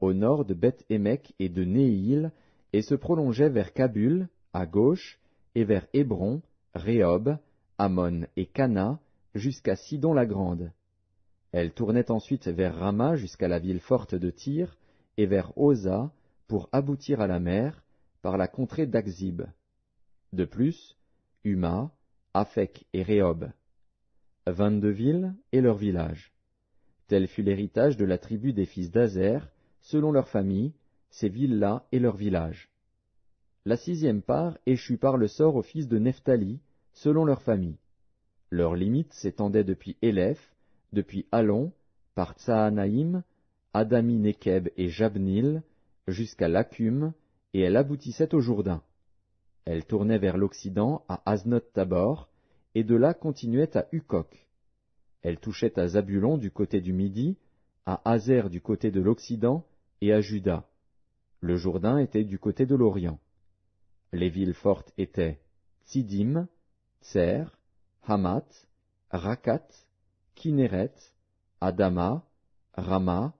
au nord de Beth-Émec et de Néhil, et se prolongeait vers Kabul, à gauche, et vers Hébron, Rehob, Ammon et Cana, jusqu'à Sidon-la-Grande. Elle tournait ensuite vers Rama jusqu'à la ville forte de Tyr, et vers Osa, pour aboutir à la mer, par la contrée d'Akzib. De plus, Huma, Aphek et Rehob. 22 villes et leurs villages. Tel fut l'héritage de la tribu des fils d'Azer, selon leurs familles, ces villes-là et leurs villages. La 6e part échut par le sort aux fils de Nephtali, selon leurs familles. Leurs limites s'étendaient depuis Éléph, depuis Allon, par Tsahanaïm, Adami-Nekeb et Jabnil, jusqu'à Lakum, et elle aboutissait au Jourdain. Elle tournait vers l'Occident à Aznot-Tabor, et de là continuait à Hukok. Elle touchait à Zabulon du côté du Midi, à Hazer du côté de l'Occident, et à Juda. Le Jourdain était du côté de l'Orient. Les villes fortes étaient Tsidim, Tser, Hamath, Rakat, Kinéret, Adama, Rama,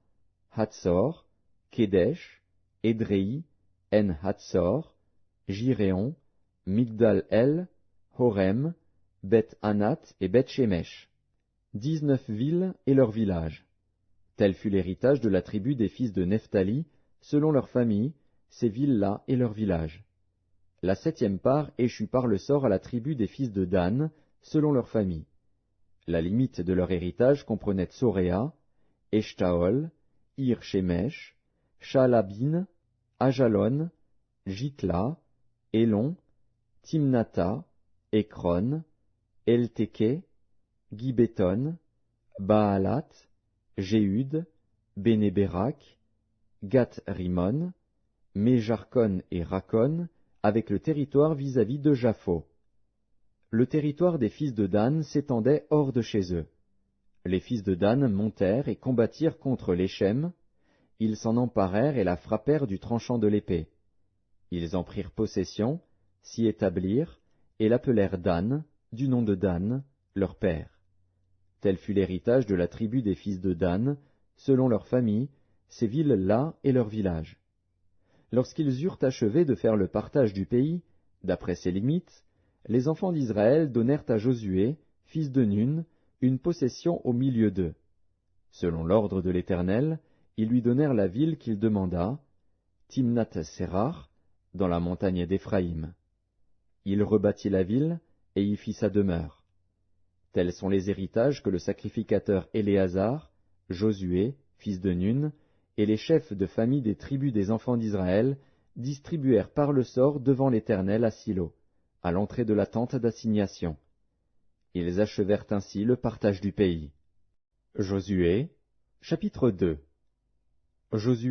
Hatzor, Kedesh, Édréi, En-Hatzor, Jiréon, Migdal-El, Horem, Beth-Anat et Beth-Shemesh. 19 villes et leurs villages. Tel fut l'héritage de la tribu des fils de Nephtali, selon leurs familles, ces villes-là et leurs villages. La 7e part échut par le sort à la tribu des fils de Dan, selon leurs familles. La limite de leur héritage comprenait Tsoréa, Eshtaol, Ir-Shemesh, Shalabin, Ajalon, Jitla, Elon, Timnata, Ekron, Elteke, Gibéton, Baalat, Jéhud, Bénéberak, Gath-Rimon, Méjarkon et Rakon, avec le territoire vis-à-vis de Japhos. Le territoire des fils de Dan s'étendait hors de chez eux. Les fils de Dan montèrent et combattirent contre l'Échem. Ils s'en emparèrent et la frappèrent du tranchant de l'épée. Ils en prirent possession, s'y établirent, et l'appelèrent Dan, du nom de Dan, leur père. Tel fut l'héritage de la tribu des fils de Dan, selon leurs familles, ces villes-là et leurs villages. Lorsqu'ils eurent achevé de faire le partage du pays, d'après ses limites, les enfants d'Israël donnèrent à Josué, fils de Nun, une possession au milieu d'eux. Selon l'ordre de l'Éternel, ils lui donnèrent la ville qu'il demanda, Timnath-Serach, dans la montagne d'Éphraïm. Il rebâtit la ville et y fit sa demeure. Tels sont les héritages que le sacrificateur Éléazar, Josué, fils de Nun, et les chefs de famille des tribus des enfants d'Israël distribuèrent par le sort devant l'Éternel à Silo, à l'entrée de la tente d'assignation. Ils achevèrent ainsi le partage du pays. Josué, chapitre 2. Josué